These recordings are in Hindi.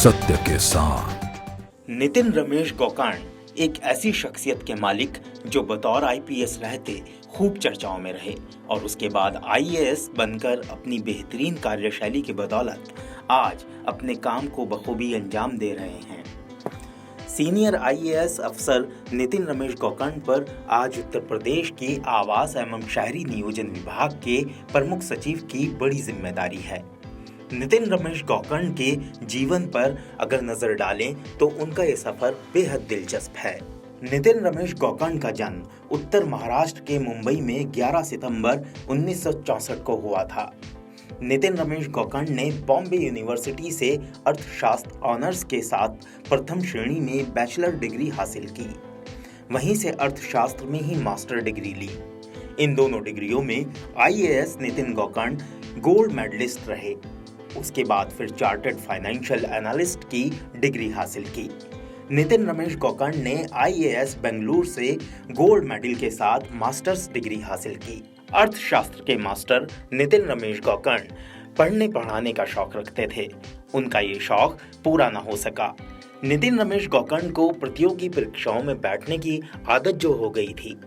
सत्य के साथ। नितिन रमेश गोकर्ण एक ऐसी शख्सियत के मालिक जो बतौर आईपीएस रहते खूब चर्चाओं में रहे और उसके बाद आईएएस बनकर अपनी बेहतरीन कार्यशैली की बदौलत आज अपने काम को बखूबी अंजाम दे रहे हैं। सीनियर आईएएस अफसर नितिन रमेश गोकर्ण पर आज उत्तर प्रदेश के आवास एवं शहरी नियोजन विभाग के प्रमुख सचिव की बड़ी जिम्मेदारी है। नितिन रमेश गोकर्ण के जीवन पर अगर नजर डालें तो उनका ये सफर बेहद दिलचस्प है। नितिन रमेश गोकर्ण का जन्म उत्तर महाराष्ट्र के मुंबई में 11 सितंबर 1964 को हुआ था। नितिन रमेश गोकर्ण ने बॉम्बे यूनिवर्सिटी से अर्थशास्त्र ऑनर्स के साथ प्रथम श्रेणी में बैचलर डिग्री हासिल की। वहीं से अर्थशास्त्र में ही मास्टर डिग्री ली। इन दोनों डिग्रियों में IAS Nitin Gokarn gold medalist रहे। उसके बाद फिर चार्टर्ड फाइनेंशियल एनालिस्ट की डिग्री हासिल की। नितिन रमेश गोकर्ण ने आईएएस बेंगलुरु से गोल्ड मेडल के साथ मास्टर्स डिग्री हासिल की। अर्थशास्त्र के मास्टर नितिन रमेश गोकर्ण पढ़ने पढ़ाने का शौक रखते थे। उनका ये शौक पूरा न हो सका। नितिन रमेश गोकर्ण को प्रतियोगी परीक्षाओं में बैठने की आदत जो हो गई थी।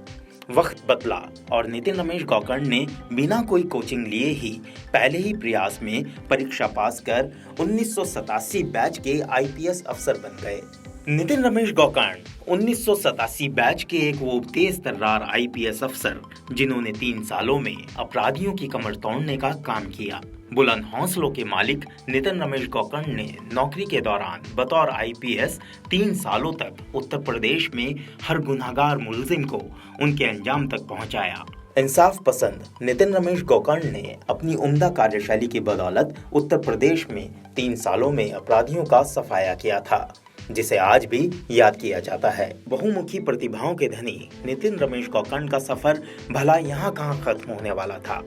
वक्त बदला और नितिन रमेश गोकर्ण ने बिना कोई कोचिंग लिए ही पहले ही प्रयास में परीक्षा पास कर 1987 बैच के आईपीएस अफसर बन गए। नितिन रमेश गोकर्ण 1987 बैच के एक वो तेज तर्रार आईपीएस अफसर जिन्होंने 3 सालों में अपराधियों की कमर तोड़ने का काम किया। बुलंद हौसलों के मालिक नितिन रमेश गोकर्ण ने नौकरी के दौरान बतौर आईपीएस 3 सालों तक उत्तर प्रदेश में हर गुनहगार मुलजिम को उनके अंजाम तक पहुंचाया। इंसाफ पसंद नितिन रमेश गोकर्ण ने अपनी उम्दा कार्यशैली की बदौलत उत्तर प्रदेश में 3 सालों में अपराधियों का सफाया किया था, जिसे आज भी याद किया जाता है। बहुमुखी प्रतिभाओं के धनी नितिन रमेश गोकर्ण का सफर भला यहाँ कहाँ खत्म होने वाला था।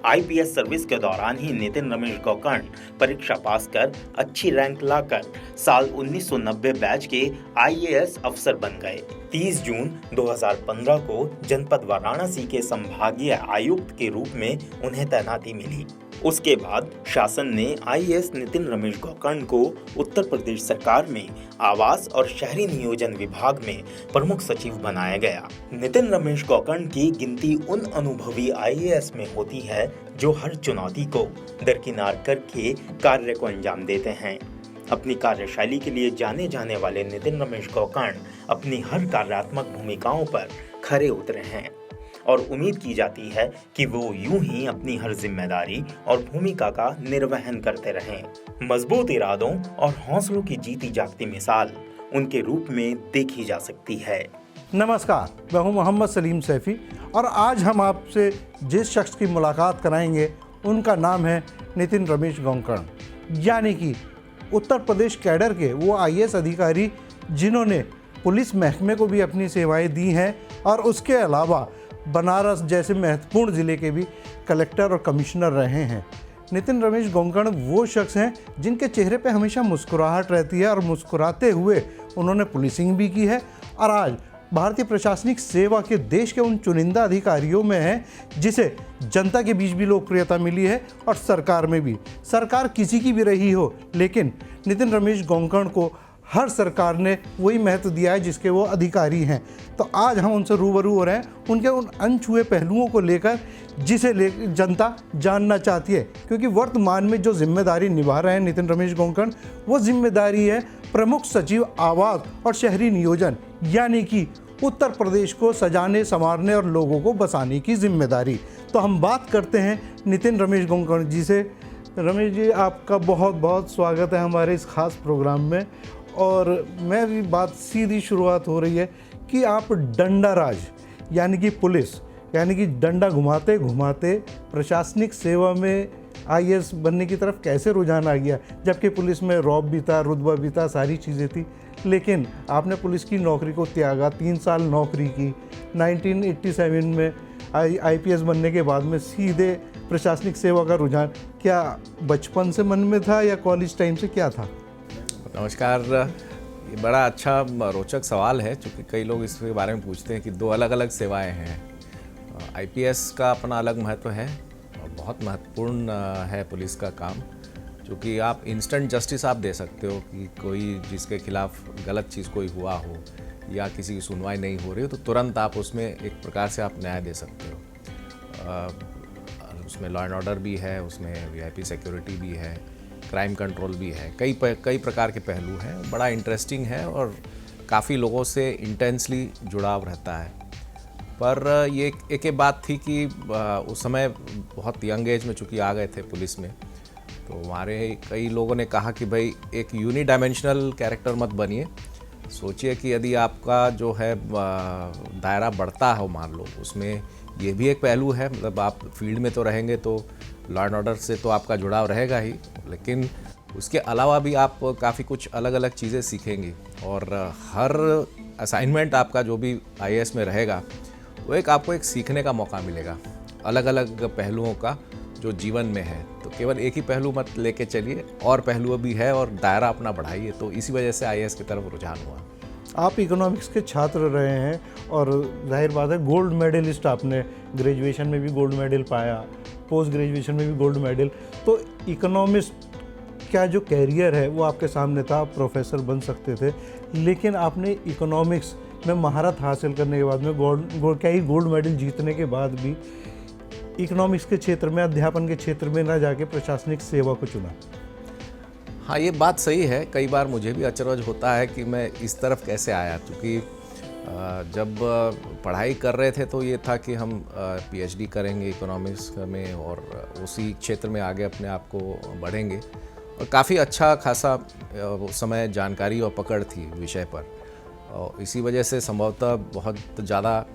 आईपीएस सर्विस के दौरान ही नितिन रमेश गोकर्ण परीक्षा पास कर अच्छी रैंक लाकर साल 1990 बैच के आईएएस अफसर बन गए। 30 जून 2015 को जनपद वाराणसी के संभागीय आयुक्त के रूप में उन्हें तैनाती मिली। उसके बाद शासन ने आईएएस नितिन रमेश गोकर्ण को उत्तर प्रदेश सरकार में आवास और शहरी नियोजन विभाग में प्रमुख सचिव बनाया गया। नितिन रमेश गोकर्ण की गिनती उन अनुभवी आईएएस में होती है जो हर चुनौती को दरकिनार करके कार्य को अंजाम देते हैं। अपनी कार्यशैली के लिए जाने जाने वाले नितिन रमेश गोकर्ण अपनी हर कार्यात्मक भूमिकाओं पर खरे उतरे हैं और उम्मीद की जाती है कि वो यूं ही अपनी हर जिम्मेदारी और भूमिका का निर्वहन करते रहें। मजबूत इरादों और हौसलों की जीती जागती मिसाल उनके रूप में देखी जा सकती है। नमस्कार, मैं हूं मोहम्मद सलीम सैफी और आज हम आपसे जिस शख्स की मुलाकात कराएंगे उनका नाम है नितिन रमेश गोकर्ण, यानी कि उत्तर प्रदेश कैडर के वो आईएएस अधिकारी जिन्होंने पुलिस महकमे को भी अपनी सेवाएं दी हैं और उसके अलावा बनारस जैसे महत्वपूर्ण ज़िले के भी कलेक्टर और कमिश्नर रहे हैं। नितिन रमेश गोकर्ण वो शख्स हैं जिनके चेहरे पे हमेशा मुस्कुराहट रहती है और मुस्कुराते हुए उन्होंने पुलिसिंग भी की है और आज भारतीय प्रशासनिक सेवा के देश के उन चुनिंदा अधिकारियों में है जिसे जनता के बीच भी लोकप्रियता मिली है और सरकार में भी। सरकार किसी की भी रही हो, लेकिन नितिन रमेश गोकर्ण को हर सरकार ने वही महत्व दिया है जिसके वो अधिकारी हैं। तो आज हम उनसे रूबरू हो रहे हैं उनके उन अनछुए पहलुओं को लेकर जिसे जनता जानना चाहती है, क्योंकि वर्तमान में जो जिम्मेदारी निभा रहे हैं नितिन रमेश गोकर्ण वो जिम्मेदारी है प्रमुख सचिव आवास और शहरी नियोजन, यानी कि उत्तर प्रदेश को सजाने संवारने और लोगों को बसाने की जिम्मेदारी। तो हम बात करते हैं नितिन रमेश गोकर्ण जी से। रमेश जी, आपका बहुत बहुत स्वागत है हमारे इस खास प्रोग्राम में। और मेरी बात सीधी शुरुआत हो रही है कि आप डंडा राज यानी कि पुलिस यानी कि डंडा घुमाते घुमाते प्रशासनिक सेवा में आईएएस बनने की तरफ कैसे रुझान आ गया, जबकि पुलिस में रौब भी था, रुतबा भी था, सारी चीज़ें थी, लेकिन आपने पुलिस की नौकरी को त्यागा, 3 साल नौकरी की। 1987 में आईपीएस बनने के बाद में सीधे प्रशासनिक सेवा का रुझान क्या बचपन से मन में था या कॉलेज टाइम से क्या था? नमस्कार, ये बड़ा अच्छा रोचक सवाल है क्योंकि कई लोग इसके बारे में पूछते हैं कि 2 अलग अलग सेवाएं हैं। आईपीएस का अपना अलग महत्व है और बहुत महत्वपूर्ण है पुलिस का काम। क्योंकि आप इंस्टेंट जस्टिस आप दे सकते हो कि कोई जिसके खिलाफ गलत चीज़ कोई हुआ हो या किसी की सुनवाई नहीं हो रही हो तो तुरंत आप उसमें एक प्रकार से आप न्याय दे सकते हो। उसमें लॉ एंड ऑर्डर भी है, उसमें वीआईपी सिक्योरिटी भी है, क्राइम कंट्रोल भी है, कई प्रकार के पहलू हैं। बड़ा इंटरेस्टिंग है और काफ़ी लोगों से इंटेंसली जुड़ाव रहता है। पर ये एक बात थी कि उस समय बहुत यंग एज में चूँकि आ गए थे पुलिस में, तो हमारे कई लोगों ने कहा कि भाई एक यूनिडायमेंशनल कैरेक्टर मत बनिए। सोचिए कि यदि आपका जो है दायरा बढ़ता हो, मान लो उसमें ये भी एक पहलू है, मतलब आप फील्ड में तो रहेंगे तो लॉ एंड ऑर्डर से तो आपका जुड़ाव रहेगा ही, लेकिन उसके अलावा भी आप काफ़ी कुछ अलग अलग चीज़ें सीखेंगे और हर असाइनमेंट आपका जो भी आईएएस में रहेगा वो आपको एक सीखने का मौका मिलेगा अलग अलग पहलुओं का जो जीवन में है। तो केवल एक ही पहलू मत लेके चलिए, और पहलू भी है और दायरा अपना बढ़ाइए। तो इसी वजह से आईएएस की तरफ रुझान हुआ। आप इकोनॉमिक्स के छात्र रहे हैं और जाहिर बात है गोल्ड मेडलिस्ट, आपने ग्रेजुएशन में भी गोल्ड मेडल पाया, पोस्ट ग्रेजुएशन में भी गोल्ड मेडल। तो इकोनॉमिस्ट का जो कैरियर है वो आपके सामने था, आप प्रोफेसर बन सकते थे, लेकिन आपने इकोनॉमिक्स में महारत हासिल करने के बाद में गोल्ड मेडल जीतने के बाद भी इकोनॉमिक्स के क्षेत्र में, अध्यापन के क्षेत्र में ना जाके प्रशासनिक सेवा को चुना। हाँ, ये बात सही है। कई बार मुझे भी अचरज होता है कि मैं इस तरफ कैसे आया, क्योंकि जब पढ़ाई कर रहे थे तो ये था कि हम पीएचडी करेंगे इकोनॉमिक्स में और उसी क्षेत्र में आगे अपने आप को बढ़ेंगे, और काफ़ी अच्छा खासा उस समय जानकारी और पकड़ थी विषय पर, और इसी वजह से संभवतः बहुत ज़्यादा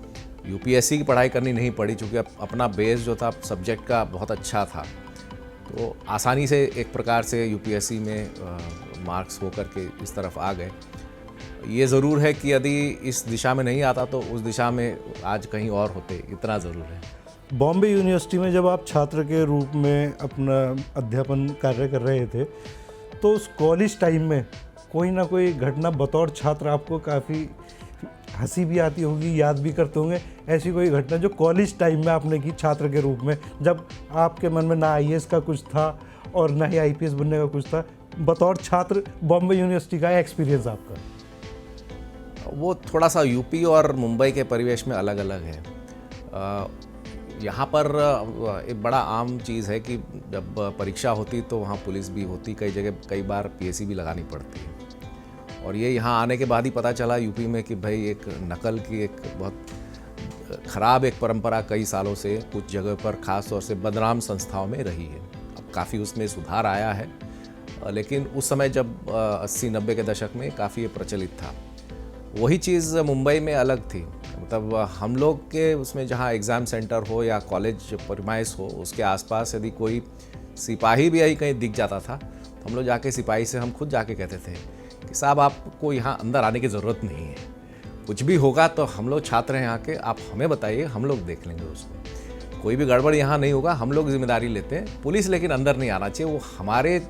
यूपीएससी की पढ़ाई करनी नहीं पड़ी, क्योंकि अपना बेस जो था सब्जेक्ट का बहुत अच्छा था, तो आसानी से एक प्रकार से यूपीएससी में मार्क्स होकर के इस तरफ आ गए। ये ज़रूर है कि यदि इस दिशा में नहीं आता तो उस दिशा में आज कहीं और होते, इतना ज़रूर है। बॉम्बे यूनिवर्सिटी में जब आप छात्र के रूप में अपना अध्यापन कार्य कर रहे थे, तो उस कॉलेज टाइम में कोई ना कोई घटना बतौर छात्र आपको काफ़ी हंसी भी आती होगी, याद भी करते होंगे, ऐसी कोई घटना जो कॉलेज टाइम में आपने की छात्र के रूप में, जब आपके मन में ना आईएएस का कुछ था और ना ही आईपीएस बनने का कुछ था, बतौर छात्र बॉम्बे यूनिवर्सिटी का एक्सपीरियंस आपका? वो थोड़ा सा यूपी और मुंबई के परिवेश में अलग अलग है। यहाँ पर एक बड़ा आम चीज़ है कि जब परीक्षा होती तो वहाँ पुलिस भी होती, कई जगह कई बार पीएसी भी लगानी पड़ती है, और ये यहाँ आने के बाद ही पता चला यूपी में कि भाई एक नकल की एक बहुत ख़राब एक परंपरा कई सालों से कुछ जगह पर ख़ास तौर से बदनाम संस्थाओं में रही है। अब काफ़ी उसमें सुधार आया है, लेकिन उस समय जब 80-90 के दशक में काफ़ी ये प्रचलित था। वही चीज़ मुंबई में अलग थी, मतलब हम लोग के उसमें जहाँ एग्ज़ाम सेंटर हो या कॉलेज परमाइश हो, उसके आसपास यदि कोई सिपाही भी यही कहीं दिख जाता था तो हम लोग जाके सिपाही से हम खुद जाके कहते थे कि साहब आपको यहाँ अंदर आने की ज़रूरत नहीं है, कुछ भी होगा तो हम लोग छात्र हैं यहाँ के, आप हमें बताइए, हम लोग देख लेंगे उसको, कोई भी गड़बड़ यहाँ नहीं होगा, हम लोग जिम्मेदारी लेते हैं। पुलिस लेकिन अंदर नहीं आना चाहिए, वो हमारे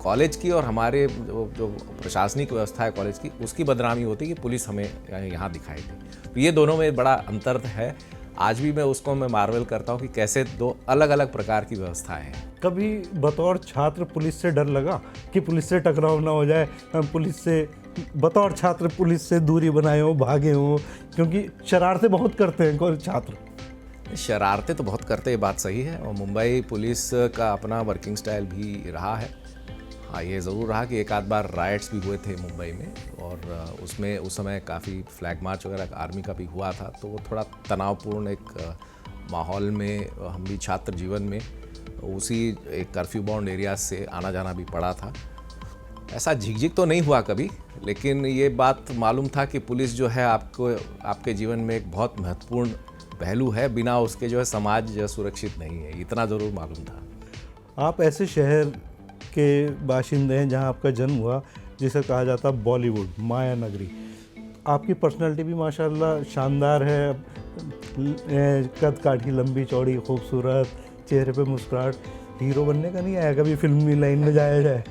कॉलेज की और हमारे जो प्रशासनिक व्यवस्था है कॉलेज की, उसकी बदनामी होती है कि पुलिस हमें यहाँ दिखाई दी। तो ये दोनों में बड़ा अंतर है। आज भी मैं मार्वल करता हूँ कि कैसे दो अलग अलग प्रकार की व्यवस्थाएं हैं। कभी बतौर छात्र पुलिस से डर लगा कि पुलिस से टकराव ना हो जाए, पुलिस से बतौर छात्र पुलिस से दूरी बनाए हो, भागे हो? क्योंकि शरारतें बहुत करते हैं छात्र। शरारतें तो बहुत करते, ये बात सही है, और मुंबई पुलिस का अपना वर्किंग स्टाइल भी रहा है। हाँ, ये ज़रूर रहा कि एक आध बार राइट्स भी हुए थे मुंबई में, और उसमें उस समय काफ़ी फ्लैग मार्च वगैरह आर्मी का भी हुआ था, तो वो थोड़ा तनावपूर्ण एक माहौल में हम भी छात्र जीवन में उसी एक कर्फ्यू बाउंड एरिया से आना जाना भी पड़ा था। ऐसा झिकझिक तो नहीं हुआ कभी, लेकिन ये बात मालूम था कि पुलिस जो है आपके जीवन में एक बहुत महत्वपूर्ण पहलू है, बिना उसके जो है समाज सुरक्षित नहीं है, इतना ज़रूर मालूम था। आप ऐसे शहर के बाशिंदे हैं जहां आपका जन्म हुआ, जिसे कहा जाता बॉलीवुड, माया नगरी। आपकी पर्सनालिटी भी माशाल्लाह शानदार है, कद काठी, लंबी चौड़ी, खूबसूरत, चेहरे पे मुस्कुराहट। हीरो बनने का नहीं आया कभी फिल्मी लाइन में जाया जाए?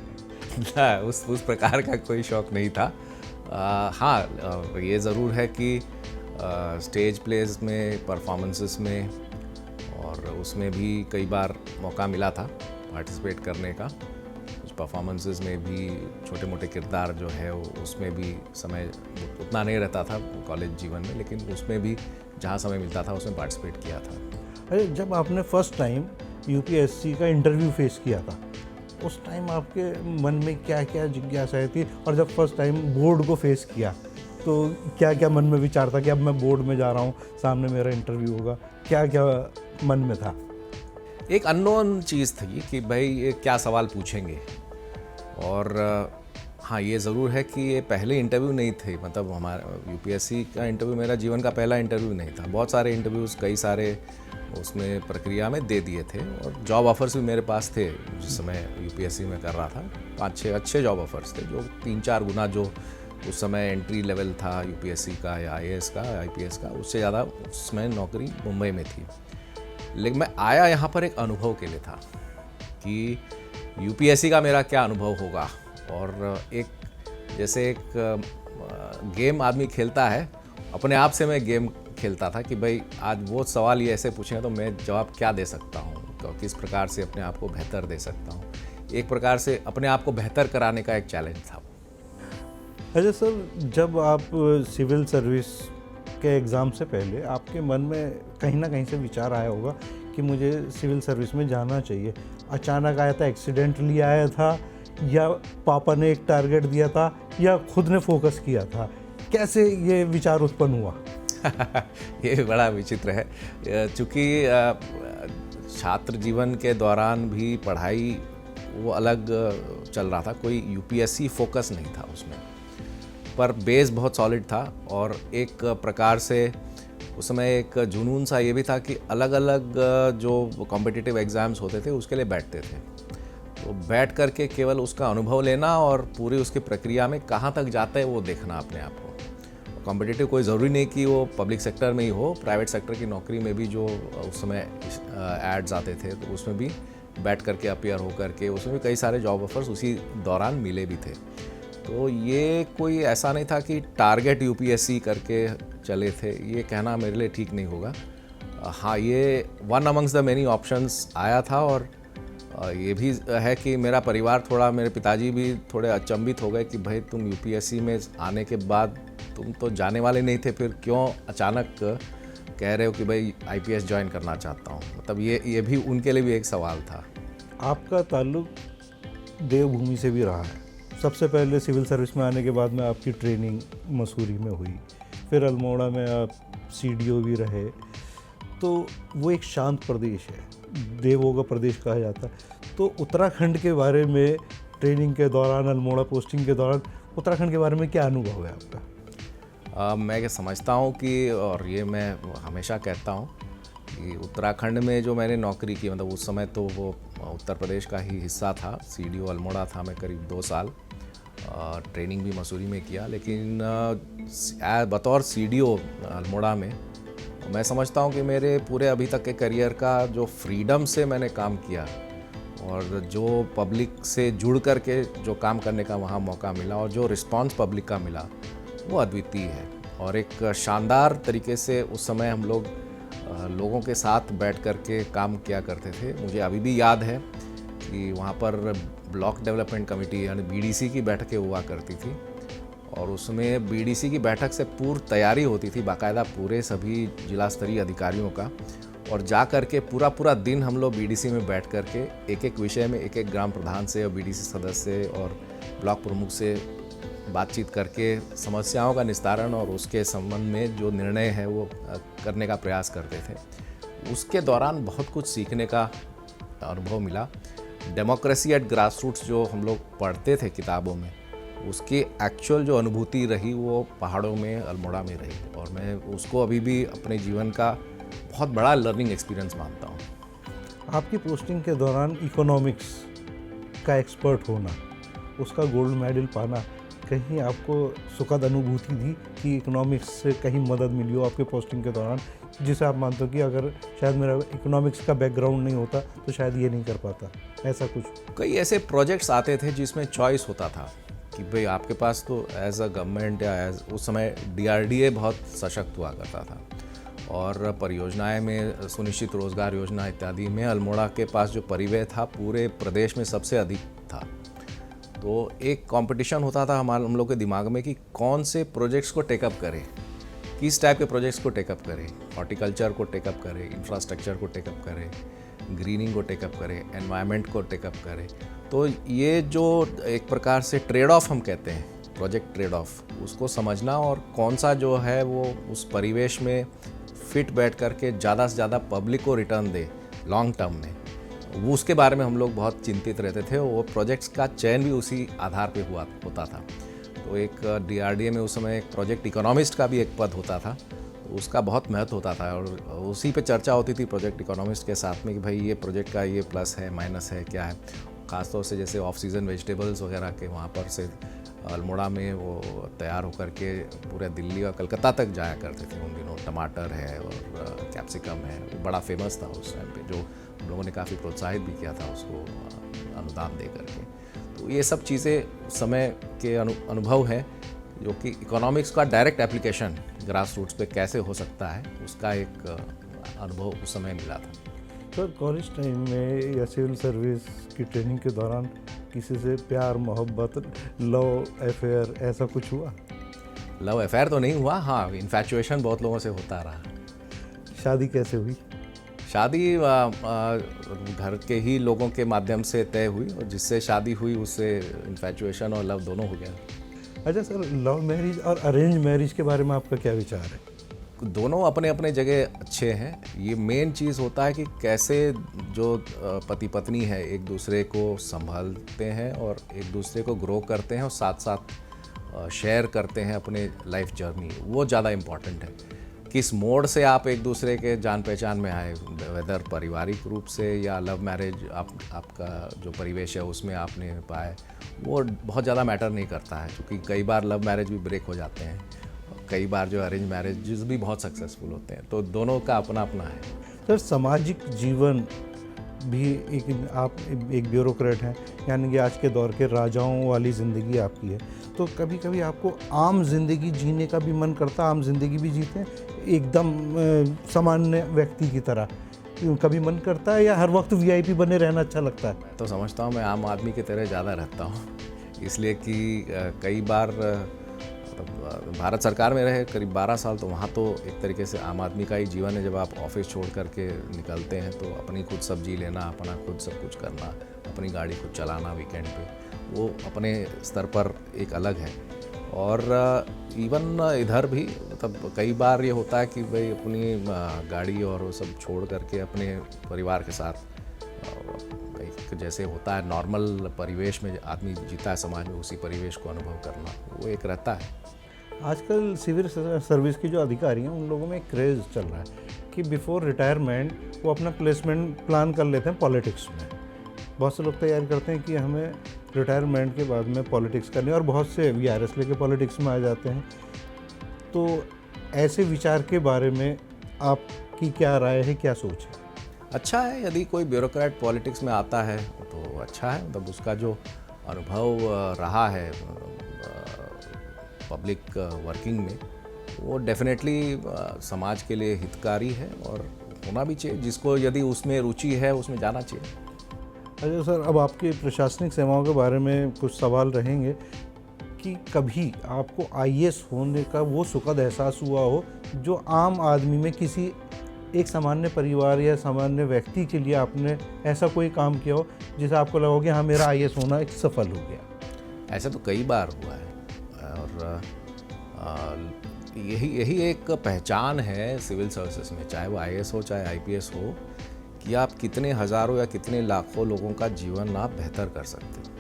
ना, उस प्रकार का कोई शौक़ नहीं था। हाँ, ये ज़रूर है कि स्टेज प्लेज में, परफॉर्मेंसेस में, और उसमें भी कई बार मौका मिला था पार्टिसिपेट करने का। कुछ परफॉर्मेंसेस में भी छोटे मोटे किरदार जो है उसमें भी समय उतना नहीं रहता था कॉलेज जीवन में, लेकिन उसमें भी जहाँ समय मिलता था उसमें पार्टिसिपेट किया था। अरे जब आपने फर्स्ट टाइम यूपीएससी का इंटरव्यू फेस किया था, उस टाइम आपके मन में क्या क्या जिज्ञासाएं थी, और जब फर्स्ट टाइम बोर्ड को फेस किया तो क्या क्या मन में विचार था कि अब मैं बोर्ड में जा रहा हूँ, सामने मेरा इंटरव्यू होगा, क्या क्या मन में था? एक अननोन चीज़ थी कि भाई ये क्या सवाल पूछेंगे, और हाँ ये ज़रूर है कि ये पहले इंटरव्यू नहीं थे, मतलब हमारा यूपीएससी का इंटरव्यू मेरा जीवन का पहला इंटरव्यू नहीं था। बहुत सारे इंटरव्यूज़ कई सारे उसमें प्रक्रिया में दे दिए थे, और जॉब ऑफर्स भी मेरे पास थे जिस समय यूपीएससी में कर रहा था। 5-6 अच्छे जॉब ऑफर्स थे, जो 3-4 गुना जो उस समय एंट्री लेवल था यूपीएससी का या आईएएस का आईपीएस का, उससे ज़्यादा उसमें नौकरी मुंबई में थी। लेकिन मैं आया यहाँ पर एक अनुभव के लिए था कि यूपीएससी का मेरा क्या अनुभव होगा, और एक जैसे एक गेम आदमी खेलता है, अपने आप से मैं गेम खेलता था कि भाई आज वो सवाल ये ऐसे पूछेंगे तो मैं जवाब क्या दे सकता हूँ, तो किस प्रकार से अपने आप को बेहतर दे सकता हूँ। एक प्रकार से अपने आप को बेहतर कराने का एक चैलेंज था। अजय सर, जब आप सिविल सर्विस के एग्ज़ाम से पहले आपके मन में कहीं ना कहीं से विचार आया होगा कि मुझे सिविल सर्विस में जाना चाहिए, अचानक आया था, एक्सीडेंटली आया था, या पापा ने एक टारगेट दिया था, या खुद ने फोकस किया था? कैसे ये विचार उत्पन्न हुआ? ये बड़ा विचित्र है, चूँकि छात्र जीवन के दौरान भी पढ़ाई वो अलग चल रहा था, कोई यूपीएससी फोकस नहीं था उसमें, पर बेस बहुत सॉलिड था। और एक प्रकार से उस समय एक जुनून सा ये भी था कि अलग अलग जो कॉम्पिटिटिव एग्ज़ाम्स होते थे उसके लिए बैठते थे, तो बैठ करके केवल उसका अनुभव लेना और पूरी उसकी प्रक्रिया में कहाँ तक जाता है वो देखना अपने आप को। कॉम्पिटिटिव कोई ज़रूरी नहीं कि वो पब्लिक सेक्टर में ही हो, प्राइवेट सेक्टर की नौकरी में भी जो उस समय एड्स आते थे तो उसमें भी बैठ करके अपीयर हो करके उसमें भी कई सारे जॉब ऑफर्स उसी दौरान मिले भी थे। तो ये कोई ऐसा नहीं था कि टारगेट यूपीएससी करके चले थे, ये कहना मेरे लिए ठीक नहीं होगा। हाँ, ये one amongst the many options आया था, और ये भी है कि मेरा परिवार थोड़ा, मेरे पिताजी भी थोड़े अचंभित हो गए कि भाई तुम यूपीएससी में आने के बाद तुम तो जाने वाले नहीं थे, फिर क्यों अचानक कह रहे हो कि भाई आईपीएस ज्वाइन करना चाहता हूँ। मतलब ये भी उनके लिए भी एक सवाल था। आपका ताल्लुक देवभूमि से भी रहा है। सबसे पहले सिविल सर्विस में आने के बाद में आपकी ट्रेनिंग मसूरी में हुई, फिर अल्मोड़ा में आप सीडीओ भी रहे, तो वो एक शांत प्रदेश है, देवों का प्रदेश कहा जाता है। तो उत्तराखंड के बारे में ट्रेनिंग के दौरान, अल्मोड़ा पोस्टिंग के दौरान उत्तराखंड के बारे में क्या अनुभव है आपका? मैं ये समझता हूँ कि, और ये मैं हमेशा कहता हूँ कि उत्तराखंड में जो मैंने नौकरी की, मतलब उस समय तो वो उत्तर प्रदेश का ही हिस्सा था। सीडीओ अल्मोड़ा था मैं करीब 2 साल, ट्रेनिंग भी मसूरी में किया, लेकिन बतौर सीडीओ अल्मोड़ा में मैं समझता हूँ कि मेरे पूरे अभी तक के करियर का जो फ्रीडम से मैंने काम किया और जो पब्लिक से जुड़ कर के जो काम करने का वहाँ मौका मिला और जो रिस्पांस पब्लिक का मिला वो अद्वितीय है। और एक शानदार तरीके से उस समय हम लोग लोगों के साथ बैठ कर के काम किया करते थे। मुझे अभी भी याद है कि वहाँ पर ब्लॉक डेवलपमेंट कमेटी यानी बीडीसी की बैठकें हुआ करती थी, और उसमें बीडीसी की बैठक से पूर्व तैयारी होती थी बाकायदा पूरे सभी जिला स्तरीय अधिकारियों का, और जा कर के पूरा दिन हम लोग बीडीसी में बैठ कर के एक एक विषय में एक एक ग्राम प्रधान से और बीडीसी सदस्य और ब्लॉक प्रमुख से बातचीत करके समस्याओं का निस्तारण और उसके संबंध में जो निर्णय है वो करने का प्रयास करते थे। उसके दौरान बहुत कुछ सीखने का अनुभव मिला। डेमोक्रेसी एट ग्रास रूट्स जो हम लोग पढ़ते थे किताबों में, उसकी एक्चुअल जो अनुभूति रही वो पहाड़ों में, अल्मोड़ा में रही, और मैं उसको अभी भी अपने जीवन का बहुत बड़ा लर्निंग एक्सपीरियंस मानता हूँ। आपकी पोस्टिंग के दौरान इकोनॉमिक्स का एक्सपर्ट होना, उसका गोल्ड मेडल पाना, कहीं आपको सुखद अनुभूति थी कि इकोनॉमिक्स से कहीं मदद मिली हो आपके पोस्टिंग के दौरान, जिसे आप मानते हो कि अगर शायद मेरा इकोनॉमिक्स का बैकग्राउंड नहीं होता तो शायद ये नहीं कर पाता, ऐसा कुछ? कई ऐसे प्रोजेक्ट्स आते थे जिसमें चॉइस होता था कि भाई आपके पास तो एज अ गवर्नमेंट या एज, उस समय डीआरडीए बहुत सशक्त हुआ करता था, और परियोजनाएं में सुनिश्चित रोजगार योजना इत्यादि में अल्मोड़ा के पास जो परिव्यय था पूरे प्रदेश में सबसे अधिक था। तो एक कंपटीशन होता था हम लोग के दिमाग में कि कौन से प्रोजेक्ट्स को टेकअप करें, किस टाइप के प्रोजेक्ट्स को टेकअप करें, हॉर्टिकल्चर को टेकअप करें, इंफ्रास्ट्रक्चर को टेकअप करें, ग्रीनिंग को टेकअप करें, एनवायरनमेंट को टेकअप करें। तो ये जो एक प्रकार से ट्रेड ऑफ हम कहते हैं, प्रोजेक्ट ट्रेड ऑफ, उसको समझना और कौन सा जो है वो उस परिवेश में फिट बैठ करके ज़्यादा से ज़्यादा पब्लिक को रिटर्न दे लॉन्ग टर्म में, वो उसके बारे में हम लोग बहुत चिंतित रहते थे। वो प्रोजेक्ट्स का चयन भी उसी आधार पे होता था। तो एक DRDA में उस समय एक प्रोजेक्ट इकोनॉमिस्ट का भी एक पद होता था, तो उसका बहुत महत्व होता था और उसी पे चर्चा होती थी प्रोजेक्ट इकोनॉमिस्ट के साथ में कि भाई ये प्रोजेक्ट का ये प्लस है, माइनस है, क्या है। ख़ासतौर से जैसे ऑफ सीज़न वेजिटेबल्स वगैरह के वहाँ पर से अल्मोड़ा में वो तैयार होकर के पूरे दिल्ली और कलकत्ता तक जाया करते थे उन दिनों। टमाटर है और कैप्सिकम है, वो बड़ा फेमस था उस टाइम पे, जो हम लोगों ने काफ़ी प्रोत्साहित भी किया था उसको अनुदान दे करके। तो ये सब चीज़ें उस समय के अनुभव हैं जो कि इकोनॉमिक्स का डायरेक्ट एप्लीकेशन ग्रास रूट्स पे कैसे हो सकता है, उसका एक अनुभव उस समय मिला था। सर, कॉलेज टाइम में या सिविल सर्विस की ट्रेनिंग के दौरान किसी से प्यार, मोहब्बत, लव अफेयर ऐसा कुछ हुआ? लव अफेयर तो नहीं हुआ, हाँ इन्फैचुएशन बहुत लोगों से होता रहा। शादी कैसे हुई? शादी घर के ही लोगों के माध्यम से तय हुई और जिससे शादी हुई उससे इन्फैचुएशन और लव दोनों हो गया। अच्छा सर, लव मैरिज और अरेंज मैरिज के बारे में आपका क्या विचार है? दोनों अपने अपने जगह अच्छे हैं। ये मेन चीज़ होता है कि कैसे जो पति पत्नी है एक दूसरे को संभालते हैं और एक दूसरे को ग्रो करते हैं और साथ साथ शेयर करते हैं अपने लाइफ जर्नी, वो ज़्यादा इम्पॉर्टेंट है। किस मोड से आप एक दूसरे के जान पहचान में आए, वेदर पारिवारिक रूप से या लव मैरिज, आपका जो परिवेश है उसमें आपने पाए, वो बहुत ज़्यादा मैटर नहीं करता है, क्योंकि कई बार लव मैरिज भी ब्रेक हो जाते हैं, कई बार जो अरेंज मैरिजेस भी बहुत सक्सेसफुल होते हैं। तो दोनों का अपना अपना है। सर, सामाजिक जीवन भी आप एक ब्यूरोक्रेट हैं, यानी कि आज के दौर के राजाओं वाली ज़िंदगी आपकी है, तो कभी कभी आपको आम जिंदगी जीने का भी मन करता? आम जिंदगी भी जीते हैं एकदम सामान्य व्यक्ति की तरह, कभी मन करता है या हर वक्त VIP बने रहना अच्छा लगता है? मैं तो समझता हूँ मैं आम आदमी की तरह ज़्यादा रहता हूँ, इसलिए कि कई बार भारत सरकार में रहे करीब 12 साल, तो वहाँ तो एक तरीके से आम आदमी का ही जीवन है। जब आप ऑफिस छोड़ करके निकलते हैं तो अपनी खुद सब्जी लेना, अपना खुद सब कुछ करना, अपनी गाड़ी खुद चलाना वीकेंड पे, वो अपने स्तर पर एक अलग है। और इवन इधर भी मतलब कई बार ये होता है कि भाई अपनी गाड़ी और वो सब छोड़ करके अपने परिवार के साथ जैसे होता है नॉर्मल परिवेश में आदमी जीता है समाज में, उसी परिवेश को अनुभव करना वो एक रहता है। आजकल सिविल सर्विस के जो अधिकारी हैं उन लोगों में एक क्रेज़ चल रहा है कि बिफोर रिटायरमेंट वो अपना प्लेसमेंट प्लान कर लेते हैं पॉलिटिक्स में। बहुत से लोग तैयारी करते हैं कि हमें रिटायरमेंट के बाद में पॉलिटिक्स करनी है, और बहुत से VRS लेके पॉलिटिक्स में आ जाते हैं। तो ऐसे विचार के बारे में आपकी क्या राय है, क्या सोच है? अच्छा है, यदि कोई ब्यूरोक्रेट पॉलिटिक्स में आता है तो अच्छा है, मतलब उसका जो अनुभव रहा है पब्लिक वर्किंग में, वो डेफिनेटली समाज के लिए हितकारी है और होना भी चाहिए। जिसको यदि उसमें रुचि है उसमें जाना चाहिए। अच्छा सर, अब आपकी प्रशासनिक सेवाओं के बारे में कुछ सवाल रहेंगे कि कभी आपको IAS होने का वो सुखद एहसास हुआ हो जो आम आदमी में किसी एक सामान्य परिवार या सामान्य व्यक्ति के लिए आपने ऐसा कोई काम किया हो जिसे आपको लगा हो कि हाँ मेरा IAS होना एक सफल हो गया? ऐसा तो कई बार हुआ है और यही एक पहचान है सिविल सर्विसेज में, चाहे वो IAS हो चाहे IPS हो, कि आप कितने हज़ारों या कितने लाखों लोगों का जीवन आप बेहतर कर सकते हैं।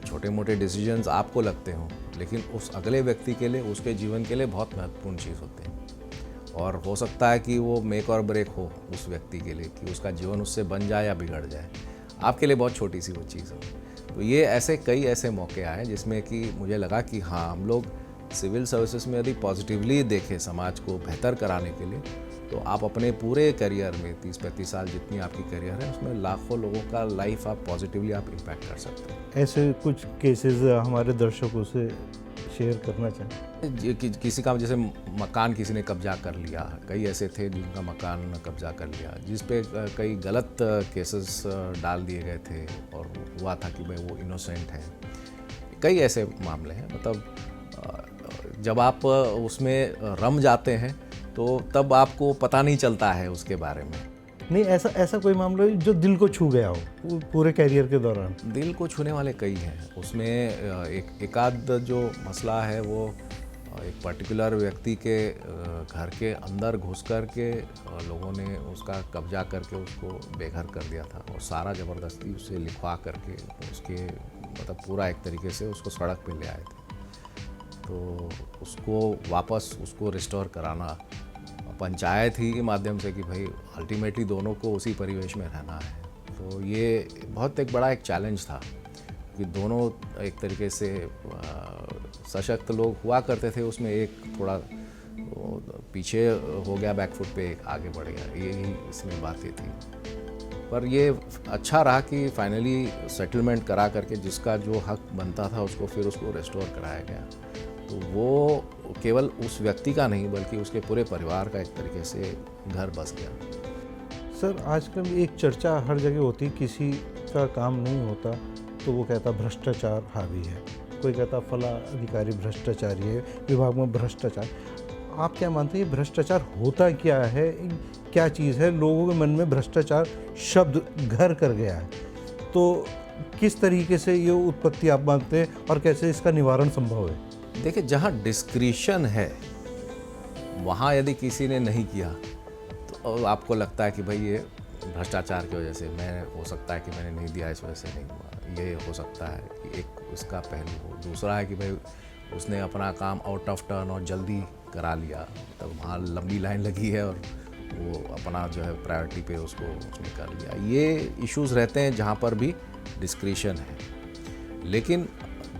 छोटे मोटे डिसीजंस आपको लगते हों, लेकिन उस अगले व्यक्ति के लिए, उसके जीवन के लिए बहुत महत्वपूर्ण चीज़ होते हैं। और हो सकता है कि वो मेक और ब्रेक हो उस व्यक्ति के लिए, कि उसका जीवन उससे बन जाए या बिगड़ जाए। आपके लिए बहुत छोटी सी वो चीज़ हो। तो ये कई ऐसे मौके आए जिसमें कि मुझे लगा कि हाँ, हम लोग सिविल सर्विसेज में यदि पॉजिटिवली देखें समाज को बेहतर कराने के लिए, तो आप अपने पूरे करियर में 30-35 साल जितनी आपकी करियर है उसमें लाखों लोगों का लाइफ आप पॉजिटिवली आप इम्पैक्ट कर सकते हैं। ऐसे कुछ केसेस हमारे दर्शकों से शेयर करना चाहें? किसी का जैसे मकान किसी ने कब्जा कर लिया, कई ऐसे थे जिनका मकान कब्जा कर लिया, जिस पे कई गलत केसेस डाल दिए गए थे और हुआ था कि भाई वो इनोसेंट है। कई ऐसे मामले हैं। मतलब जब आप उसमें रम जाते हैं तो तब आपको पता नहीं चलता है उसके बारे में। नहीं, ऐसा कोई मामला है जो दिल को छू गया हो पूरे कैरियर के दौरान? दिल को छूने वाले कई हैं। उसमें एक आध जो मसला है वो एक पर्टिकुलर व्यक्ति के घर के अंदर घुस कर के लोगों ने उसका कब्जा करके उसको बेघर कर दिया था और सारा ज़बरदस्ती उसे लिखवा करके उसके मतलब पूरा एक तरीके से उसको सड़क पे ले आए थे। तो उसको वापस उसको रिस्टोर कराना पंचायत ही के माध्यम से कि भाई अल्टीमेटली दोनों को उसी परिवेश में रहना है। तो ये बहुत एक बड़ा एक चैलेंज था कि दोनों एक तरीके से सशक्त लोग हुआ करते थे, उसमें एक थोड़ा पीछे हो गया बैकफुट पे, एक आगे बढ़ गया। यही इसमें बातें थी। पर ये अच्छा रहा कि फाइनली सेटलमेंट करा करके जिसका जो हक बनता था उसको फिर उसको रेस्टोर कराया गया। तो वो केवल उस व्यक्ति का नहीं बल्कि उसके पूरे परिवार का एक तरीके से घर बस गया। सर, आजकल एक चर्चा हर जगह होती, किसी का काम नहीं होता तो वो कहता भ्रष्टाचार हावी है, कोई कहता फला अधिकारी भ्रष्टाचारी है, विभाग में भ्रष्टाचार। आप क्या मानते हैं, ये भ्रष्टाचार होता क्या है, क्या चीज़ है? लोगों के मन में भ्रष्टाचार शब्द घर कर गया है, तो किस तरीके से ये उत्पत्ति आप मानते हैं और कैसे इसका निवारण संभव है? देखिए, जहाँ डिस्क्रिशन है वहाँ यदि किसी ने नहीं किया तो आपको लगता है कि भाई ये भ्रष्टाचार की वजह से, मैं हो सकता है कि मैंने नहीं दिया इस वजह से नहीं हुआ, ये हो सकता है कि एक उसका पहलू हो। दूसरा है कि भाई उसने अपना काम आउट ऑफ टर्न और जल्दी करा लिया, तब वहाँ लंबी लाइन लगी है और वो अपना जो है प्रायोरिटी पे उसको उसने कर लिया। ये इश्यूज़ रहते हैं जहाँ पर भी डिस्क्रिशन है। लेकिन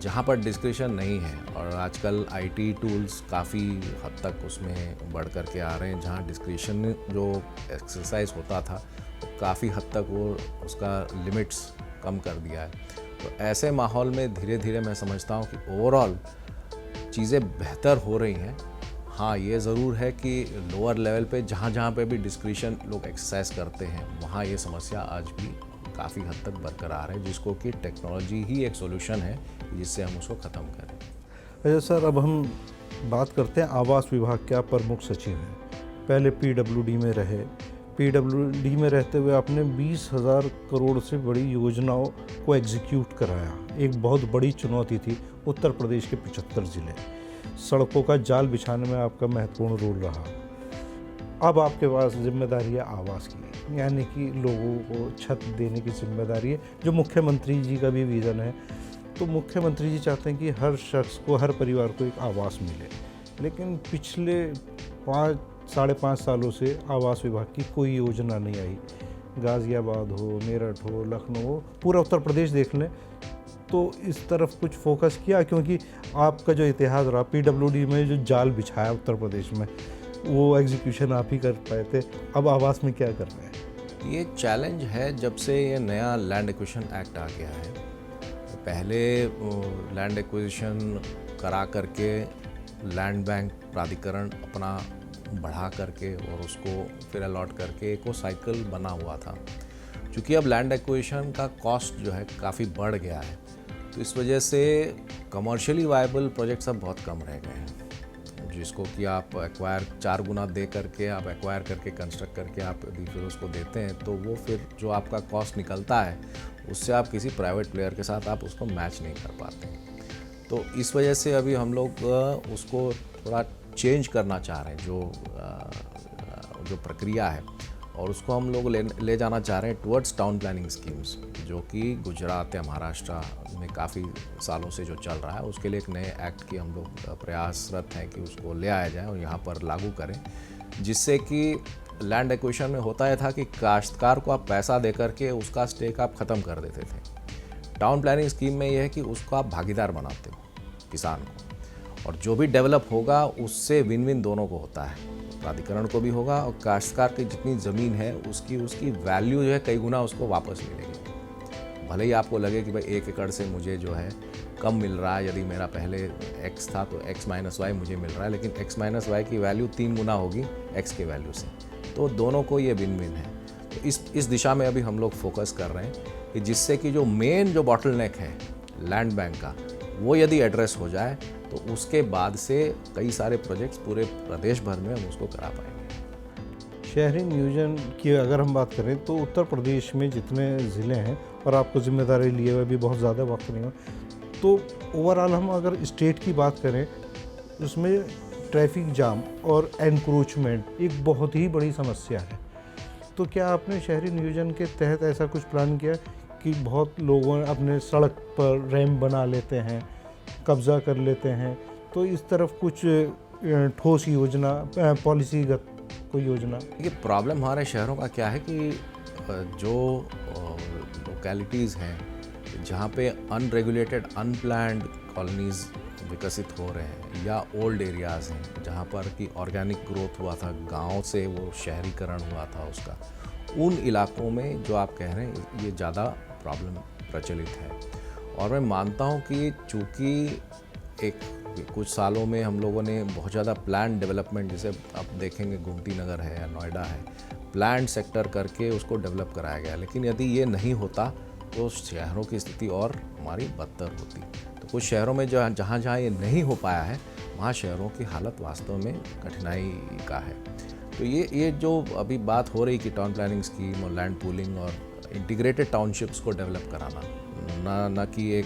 जहाँ पर डिस्क्रिशन नहीं है, और आजकल आईटी टूल्स काफ़ी हद तक उसमें बढ़ कर के आ रहे हैं, जहाँ डिस्क्रिशन जो एक्सरसाइज होता था तो काफ़ी हद तक वो उसका लिमिट्स कम कर दिया है। तो ऐसे माहौल में धीरे धीरे मैं समझता हूँ कि ओवरऑल चीज़ें बेहतर हो रही हैं। हाँ, ये ज़रूर है कि लोअर लेवल पे जहाँ पे भी डिस्क्रिशन लोग एक्सरसाइज करते हैं वहाँ ये समस्या आज भी काफ़ी हद तक बरकरार है, जिसको कि टेक्नोलॉजी ही एक सॉल्यूशन है जिससे हम उसको ख़त्म करें। अच्छा सर, अब हम बात करते हैं आवास विभाग के आप प्रमुख सचिव हैं, पहले पीडब्ल्यूडी में रहे। पीडब्ल्यूडी में रहते हुए आपने 20,000 करोड़ से बड़ी योजनाओं को एग्जीक्यूट कराया। एक बहुत बड़ी चुनौती थी उत्तर प्रदेश के 75 ज़िले। सड़कों का जाल बिछाने में आपका महत्वपूर्ण रोल रहा। अब आपके पास जिम्मेदारी है आवास की, यानी कि लोगों को छत देने की जिम्मेदारी है, जो मुख्यमंत्री जी का भी विज़न है। तो मुख्यमंत्री जी चाहते हैं कि हर शख्स को, हर परिवार को एक आवास मिले, लेकिन पिछले 5-5.5 सालों से आवास विभाग की कोई योजना नहीं आई। गाज़ियाबाद हो, मेरठ हो, लखनऊ हो, पूरा उत्तर प्रदेश देख लें तो इस तरफ कुछ फोकस किया? क्योंकि आपका जो इतिहास रहा, पीडब्ल्यूडी में जो जाल बिछाया उत्तर प्रदेश में, वो एग्जीक्यूशन आप ही कर पाए थे। अब आवास में क्या कर रहे हैं? ये चैलेंज है जब से ये नया लैंड एक्विजिशन एक्ट आ गया है। पहले लैंड एक्विजिशन करा करके लैंड बैंक प्राधिकरण अपना बढ़ा करके और उसको फिर अलॉट करके एक वो साइकिल बना हुआ था। क्योंकि अब लैंड एक्विजिशन का कॉस्ट जो है काफ़ी बढ़ गया है, तो इस वजह से कमर्शियली वायबल प्रोजेक्ट्स अब बहुत कम रह गए हैं, जिसको कि आप एक्वायर 4 गुना दे करके, आप एक्वायर करके कंस्ट्रक्ट करके आप यदि फिर उसको देते हैं तो वो फिर जो आपका कॉस्ट निकलता है उससे आप किसी प्राइवेट प्लेयर के साथ आप उसको मैच नहीं कर पाते। तो इस वजह से अभी हम लोग उसको थोड़ा चेंज करना चाह रहे हैं, जो प्रक्रिया है, और उसको हम लोग ले जाना चाह रहे हैं टुवर्ड्स टाउन प्लानिंग स्कीम्स, जो कि गुजरात या महाराष्ट्र में काफ़ी सालों से जो चल रहा है। उसके लिए एक नए एक्ट की हम लोग प्रयासरत हैं कि उसको ले आया जाए और यहाँ पर लागू करें, जिससे कि लैंड एक्विजिशन में होता यह था कि काश्तकार को आप पैसा दे करके उसका स्टेक आप ख़त्म कर देते थे। टाउन प्लानिंग स्कीम में यह है कि उसको आप भागीदार बनाते हो किसान को, और जो भी डेवलप होगा उससे विन विन दोनों को होता है, प्राधिकरण को भी होगा और काश्तकार की जितनी ज़मीन है उसकी वैल्यू जो है कई गुना उसको वापस मिलेगी। भले ही आपको लगे कि भाई 1 एकड़ से मुझे जो है कम मिल रहा है, यदि मेरा पहले x था तो x माइनस वाई मुझे मिल रहा है, लेकिन x माइनस वाई की वैल्यू 3 गुना होगी x के वैल्यू से, तो दोनों को ये विन विन है। तो इस दिशा में अभी हम लोग फोकस कर रहे हैं कि जिससे कि जो मेन जो बॉटलनेक है लैंड बैंक का, वो यदि एड्रेस हो जाए तो उसके बाद से कई सारे प्रोजेक्ट्स पूरे प्रदेश भर में हम उसको करा पाएंगे। शहरी नियोजन की अगर हम बात करें तो उत्तर प्रदेश में जितने ज़िले हैं, और आपको जिम्मेदारी लिए हुए भी बहुत ज़्यादा वक्त नहीं हुआ, तो ओवरऑल हम अगर स्टेट की बात करें उसमें ट्रैफिक जाम और एनक्रोचमेंट एक बहुत ही बड़ी समस्या है। तो क्या आपने शहरी नियोजन के तहत ऐसा कुछ प्लान किया कि बहुत लोगों अपने सड़क पर रैंप बना लेते हैं, कब्ज़ा कर लेते हैं, तो इस तरफ कुछ ठोस योजना, पॉलिसीगत कोई योजना? ये प्रॉब्लम हमारे शहरों का क्या है कि जो लोकेलिटीज़ हैं जहाँ पे अनरेगुलेटेड अनप्लान्ड कॉलोनीज़ विकसित हो रहे हैं, या ओल्ड एरियाज़ हैं जहाँ पर कि ऑर्गेनिक ग्रोथ हुआ था, गांव से वो शहरीकरण हुआ था उसका, उन इलाकों में जो आप कह रहे हैं ये ज़्यादा प्रॉब्लम प्रचलित है। और मैं मानता हूँ कि चूँकि कुछ सालों में हम लोगों ने बहुत ज़्यादा प्लान डेवलपमेंट, जैसे आप देखेंगे गोमती नगर है या नोएडा है, प्लान सेक्टर करके उसको डेवलप कराया गया, लेकिन यदि ये नहीं होता तो शहरों की स्थिति और हमारी बदतर होती। तो कुछ शहरों में जहाँ जहाँ ये नहीं हो पाया है, वहाँ शहरों की हालत वास्तव में कठिनाई का है। तो ये जो अभी बात हो रही कि टाउन प्लानिंग स्कीम और लैंड पूलिंग और इंटीग्रेटेड टाउनशिप्स को डेवलप कराना, ना कि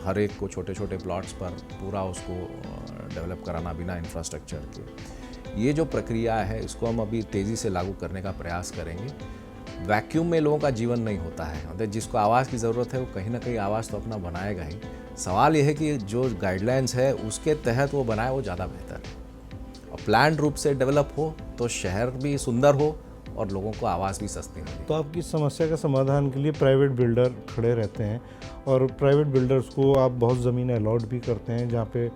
हर एक को छोटे छोटे प्लॉट्स पर पूरा उसको डेवलप कराना बिना इंफ्रास्ट्रक्चर के, ये जो प्रक्रिया है इसको हम अभी तेज़ी से लागू करने का प्रयास करेंगे। वैक्यूम में लोगों का जीवन नहीं होता है, मतलब जिसको आवाज़ की ज़रूरत है वो कहीं ना कहीं आवाज़ तो अपना बनाएगा ही। सवाल यह है कि जो गाइडलाइंस है उसके तहत वो बनाए, वो ज़्यादा बेहतर है। और प्लान्ड रूप से डेवलप हो तो शहर भी सुंदर हो और लोगों को आवाज़ भी सस्ती मिले। तो आपकी समस्या का समाधान के लिए प्राइवेट बिल्डर खड़े रहते हैं, और प्राइवेट बिल्डर्स को आप बहुत ज़मीन अलॉट भी करते हैं जहाँ पे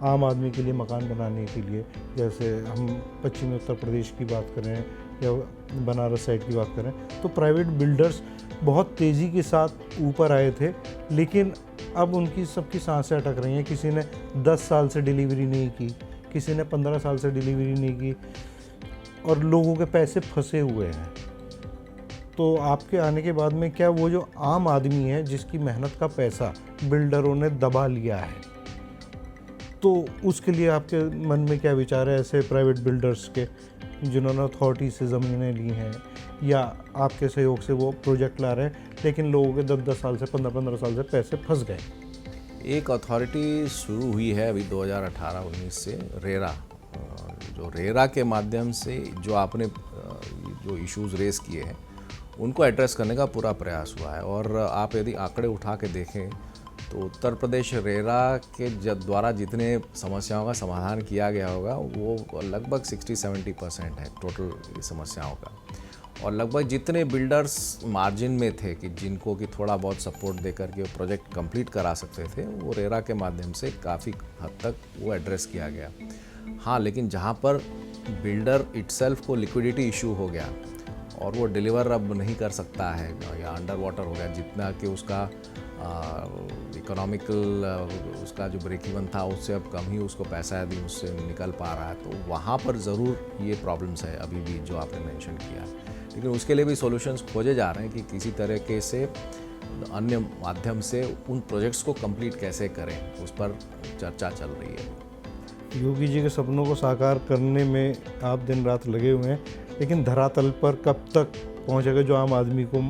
आम आदमी के लिए मकान बनाने के लिए, जैसे हम पश्चिमी उत्तर प्रदेश की बात करें या बनारस साइड की बात करें, तो प्राइवेट बिल्डर्स बहुत तेज़ी के साथ ऊपर आए थे, लेकिन अब उनकी सबकी सांसें अटक रही हैं। किसी ने 10 साल से डिलीवरी नहीं की, किसी ने 15 साल से डिलीवरी नहीं की, और लोगों के पैसे फंसे हुए हैं। तो आपके आने के बाद में क्या वो जो आम आदमी है जिसकी मेहनत का पैसा बिल्डरों ने दबा लिया है, तो उसके लिए आपके मन में क्या विचार है ऐसे प्राइवेट बिल्डर्स के जिन्होंने अथॉरिटी से ज़मीनें ली हैं या आपके सहयोग से वो प्रोजेक्ट ला रहे हैं, लेकिन लोगों के 10-10 साल से 15-15 साल से पैसे फंस गए? एक अथॉरिटी शुरू हुई है अभी 2018-19 से, रेरा। जो रेरा के माध्यम से जो आपने जो इश्यूज़ रेस किए हैं उनको एड्रेस करने का पूरा प्रयास हुआ है। और आप यदि आंकड़े उठा के देखें तो उत्तर प्रदेश रेरा के द्वारा जितने समस्याओं का समाधान किया गया होगा वो लगभग 60-70% है टोटल समस्याओं का। और लगभग जितने बिल्डर्स मार्जिन में थे कि जिनको कि थोड़ा बहुत सपोर्ट दे करके वो प्रोजेक्ट कंप्लीट करा सकते थे, वो रेरा के माध्यम से काफ़ी हद तक वो एड्रेस किया गया। हाँ, लेकिन जहाँ पर बिल्डर इटसेल्फ को लिक्विडिटी इशू हो गया और वो डिलीवर अब नहीं कर सकता है या अंडर वाटर हो गया, जितना कि उसका इकोनॉमिकल उसका जो ब्रेक इवन था उससे अब कम ही उसको पैसा यदि उससे निकल पा रहा है, तो वहाँ पर ज़रूर ये प्रॉब्लम्स है अभी भी जो आपने मेंशन किया। लेकिन उसके लिए भी सॉल्यूशंस खोजे जा रहे हैं कि किसी तरीके से अन्य माध्यम से उन प्रोजेक्ट्स को कंप्लीट कैसे करें, उस पर चर्चा चल रही है। योगी जी के सपनों को साकार करने में आप दिन रात लगे हुए हैं, लेकिन धरातल पर कब तक पहुंचेगा जो आम आदमी को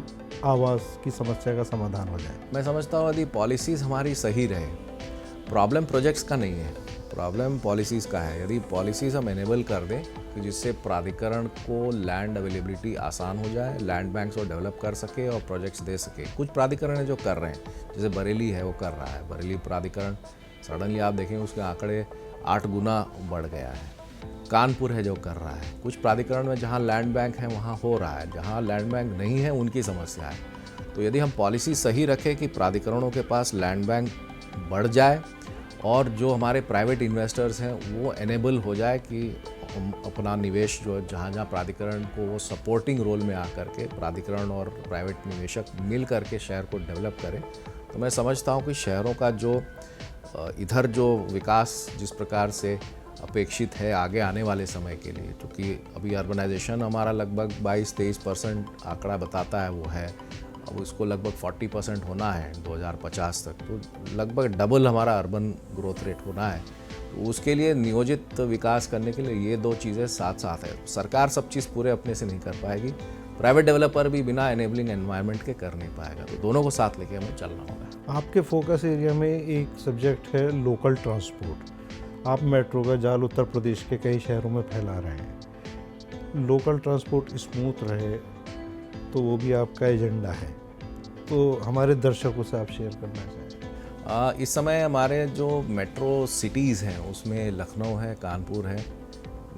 आवास की समस्या का समाधान हो जाए? मैं समझता हूँ यदि पॉलिसीज़ हमारी सही रहे, प्रॉब्लम प्रोजेक्ट्स का नहीं है, प्रॉब्लम पॉलिसीज़ का है। यदि पॉलिसीज़ हम एनेबल कर दें कि जिससे प्राधिकरण को लैंड अवेलेबिलिटी आसान हो जाए, लैंड बैंक्स को डेवलप कर सके और प्रोजेक्ट्स दे सके। कुछ प्राधिकरण है जो कर रहे हैं, जैसे बरेली है वो कर रहा है। बरेली प्राधिकरण सडनली आप देखें उसके आंकड़े 8 गुना बढ़ गया है। कानपुर है जो कर रहा है। कुछ प्राधिकरण में जहाँ लैंड बैंक है वहाँ हो रहा है, जहाँ लैंड बैंक नहीं है उनकी समस्या है। तो यदि हम पॉलिसी सही रखें कि प्राधिकरणों के पास लैंड बैंक बढ़ जाए और जो हमारे प्राइवेट इन्वेस्टर्स हैं वो एनेबल हो जाए कि हम अपना निवेश जो जहाँ जहाँ प्राधिकरण को वो सपोर्टिंग रोल में आकर के प्राधिकरण और प्राइवेट निवेशक मिल करके शहर को डेवलप करें, तो मैं समझता हूँ कि शहरों का जो इधर जो विकास जिस प्रकार से अपेक्षित है आगे आने वाले समय के लिए, क्योंकि अभी अर्बनाइजेशन हमारा लगभग 22-23% आंकड़ा बताता है वो है, अब इसको लगभग 40% होना है 2050 तक, तो लगभग डबल हमारा अर्बन ग्रोथ रेट होना है। तो उसके लिए नियोजित विकास करने के लिए ये दो चीज़ें साथ साथ है। सरकार सब चीज़ पूरे अपने से नहीं कर पाएगी, प्राइवेट डेवलपर भी बिना एनेबलिंग एनवायरनमेंट के कर नहीं पाएगा, तो दोनों को साथ लेके हमें चलना होगा। आपके फोकस एरिया में एक सब्जेक्ट है लोकल ट्रांसपोर्ट। आप मेट्रो का जाल उत्तर प्रदेश के कई शहरों में फैला रहे हैं। लोकल ट्रांसपोर्ट स्मूथ रहे तो वो भी आपका एजेंडा है, तो हमारे दर्शकों से आप शेयर करना चाहिए। इस समय हमारे जो मेट्रो सिटीज़ हैं उसमें लखनऊ है, कानपुर है,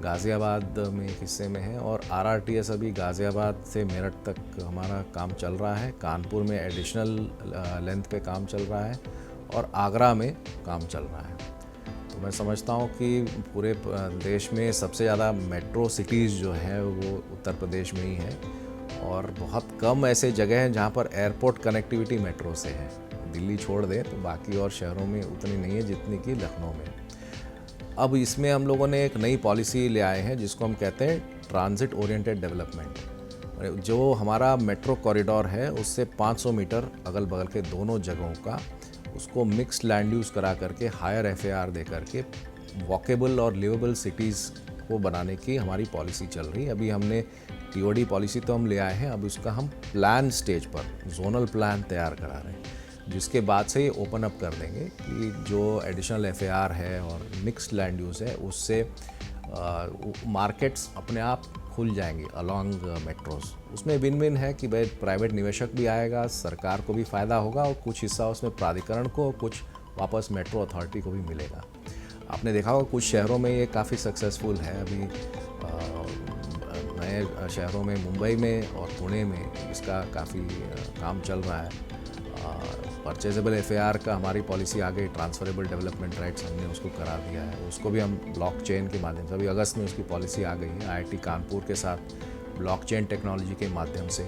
गाज़ियाबाद में एक हिस्से में है, और आरआरटीएस अभी गाज़ियाबाद से मेरठ तक हमारा काम चल रहा है। कानपुर में एडिशनल लेंथ पे काम चल रहा है, और आगरा में काम चल रहा है। तो मैं समझता हूँ कि पूरे देश में सबसे ज़्यादा मेट्रो सिटीज़ जो है वो उत्तर प्रदेश में ही है, और बहुत कम ऐसे जगह हैं जहाँ पर एयरपोर्ट कनेक्टिविटी मेट्रो से है। दिल्ली छोड़ दें तो बाकी और शहरों में उतनी नहीं है जितनी कि लखनऊ में। अब इसमें हम लोगों ने एक नई पॉलिसी ले आए हैं जिसको हम कहते हैं ट्रांजिट ओरिएंटेड डेवलपमेंट। जो हमारा मेट्रो कॉरिडोर है उससे 500 मीटर अगल बगल के दोनों जगहों का उसको मिक्स्ड लैंड यूज़ करा करके हायर FAR दे करके वॉकेबल और लिवेबल सिटीज़ को बनाने की हमारी पॉलिसी चल रही है। अभी हमने TOD पॉलिसी तो हम ले आए हैं, अब उसका हम प्लान स्टेज पर जोनल प्लान तैयार करा रहे हैं, जिसके बाद से ये ओपन अप कर देंगे कि जो एडिशनल FAR है और मिक्स्ड लैंड यूज़ है उससे मार्केट्स अपने आप खुल जाएंगे अलॉन्ग मेट्रोज। उसमें विन विन है कि भाई प्राइवेट निवेशक भी आएगा, सरकार को भी फ़ायदा होगा, और कुछ हिस्सा उसमें प्राधिकरण को, कुछ वापस मेट्रो अथॉरिटी को भी मिलेगा। आपने देखा होगा कुछ शहरों में ये काफ़ी सक्सेसफुल है। अभी नए शहरों में, मुंबई में और पुणे में इसका काफ़ी काम चल रहा है। परचेजेबल FAR का हमारी पॉलिसी आ गई, ट्रांसफरेबल डेवलपमेंट राइट्स हमने उसको करा दिया है, उसको भी हम ब्लॉकचेन के माध्यम से, अभी अगस्त में उसकी पॉलिसी आ गई है। IIT कानपुर के साथ ब्लॉकचेन टेक्नोलॉजी के माध्यम से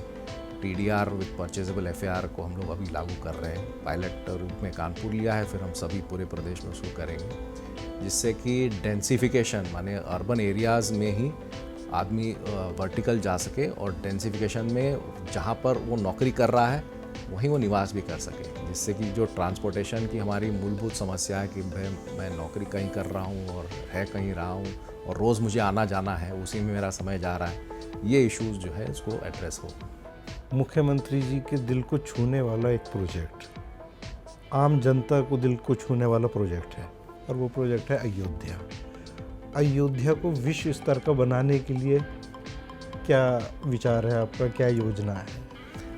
TDR विद परचेजेबल FAR को हम लोग अभी लागू कर रहे हैं। पायलट रूप में कानपुर लिया है, फिर हम सभी पूरे प्रदेश में उसको करेंगे, जिससे कि डेंसिफिकेशन माने अर्बन एरियाज़ में ही आदमी वर्टिकल जा सके, और डेंसिफिकेशन में जहाँ पर वो नौकरी कर रहा है वहीं वो निवास भी कर सके, जिससे कि जो ट्रांसपोर्टेशन की हमारी मूलभूत समस्या है कि भाई मैं नौकरी कहीं कर रहा हूँ और है कहीं रहा हूँ और रोज़ मुझे आना जाना है, उसी में मेरा समय जा रहा है, ये इश्यूज़ जो है इसको एड्रेस हो। मुख्यमंत्री जी के दिल को छूने वाला एक प्रोजेक्ट, आम जनता को दिल को छूने वाला प्रोजेक्ट है, और वो प्रोजेक्ट है अयोध्या। अयोध्या को विश्व स्तर का बनाने के लिए क्या विचार है आपका, क्या योजना है?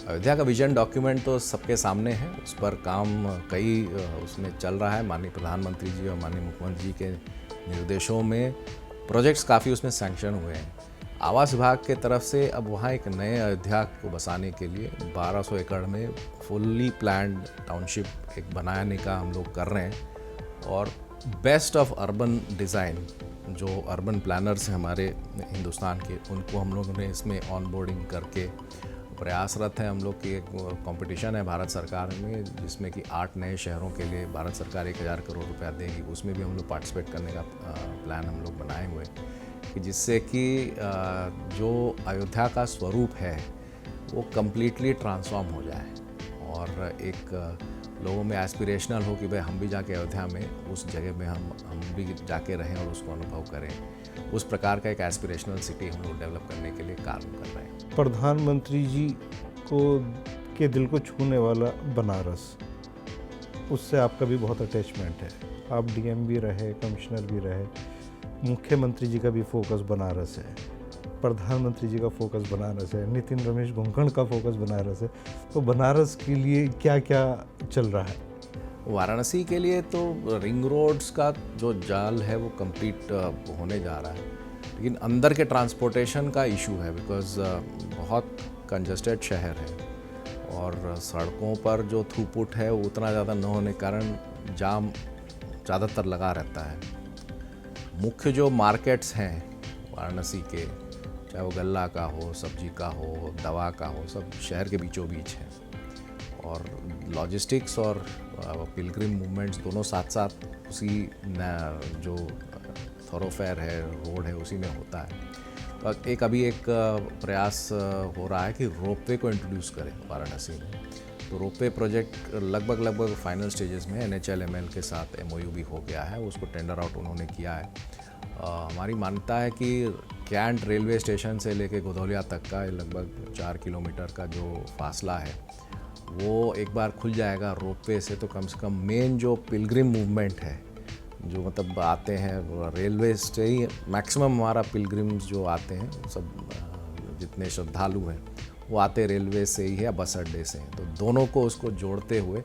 अयोध्या का विजन डॉक्यूमेंट तो सबके सामने है, उस पर काम कई उसमें चल रहा है। माननीय प्रधानमंत्री जी और माननीय मुख्यमंत्री जी के निर्देशों में प्रोजेक्ट्स काफ़ी उसमें सैंक्शन हुए हैं। आवास विभाग के तरफ से अब वहाँ एक नए अयोध्या को बसाने के लिए 1200 एकड़ में फुल्ली प्लान्ड टाउनशिप एक बनाने का हम लोग कर रहे हैं, और बेस्ट ऑफ अर्बन डिज़ाइन जो अर्बन प्लानर्स हैं हमारे हिंदुस्तान के, उनको हम लोगों ने इसमें ऑनबोर्डिंग करके प्रयासरत हैं। हम लोग की एक कंपटीशन है भारत सरकार में, जिसमें कि 8 नए शहरों के लिए भारत सरकार 1000 करोड़ रुपया देगी, उसमें भी हम लोग पार्टिसिपेट करने का प्लान हम लोग बनाए हुए कि जिससे कि जो अयोध्या का स्वरूप है वो कम्प्लीटली ट्रांसफॉर्म हो जाए, और एक लोगों में एस्पिरेशनल हो कि भाई हम भी जाके अयोध्या में उस जगह में हम भी जाके रहें और उसको अनुभव करें। उस प्रकार का एक एस्पिरेशनल सिटी हम लोग डेवलप करने के लिए कार्य कर रहे हैं। प्रधानमंत्री जी को के दिल को छूने वाला बनारस, उससे आपका भी बहुत अटैचमेंट है। आप DM भी रहे, कमिश्नर भी रहे, मुख्यमंत्री जी का भी फोकस बनारस है, प्रधानमंत्री जी का फोकस बनारस है, नितिन रमेश गोंकर्ण का फोकस बनारस है। तो बनारस के लिए क्या क्या चल रहा है? वाराणसी के लिए तो रिंग रोड्स का जो जाल है वो कंप्लीट होने जा रहा है, लेकिन अंदर के ट्रांसपोर्टेशन का इशू है, बिकॉज़ बहुत कंजस्टेड शहर है और सड़कों पर जो थ्रूपुट है वो उतना ज़्यादा न होने के कारण जाम ज़्यादातर लगा रहता है। मुख्य जो मार्केट्स हैं वाराणसी के, चाहे वो गल्ला का हो, सब्जी का हो, दवा का हो, सब शहर के बीचों बीच है, और लॉजिस्टिक्स और पिलग्रिम मूवमेंट्स दोनों साथ साथ उसी जो थॉरोफेयर है, रोड है, उसी में होता है। तो अभी एक प्रयास हो रहा है कि रोपवे को इंट्रोड्यूस करें वाराणसी में। तो रोपवे प्रोजेक्ट लगभग फाइनल स्टेजेस में NHLML के साथ MOU भी हो गया है, उसको टेंडर आउट उन्होंने किया है। हमारी मान्यता है कि कैंट रेलवे स्टेशन से लेके गोधौलिया तक का लगभग 4 किलोमीटर का जो फासला है वो एक बार खुल जाएगा रोपवे से, तो कम से कम मेन जो पिलग्रिम मूवमेंट है, जो मतलब आते हैं रेलवे से ही मैक्सिमम हमारा पिलग्रिम्स जो आते हैं सब जितने श्रद्धालु हैं वो आते रेलवे से ही है या बस अड्डे से हैं। तो दोनों को उसको जोड़ते हुए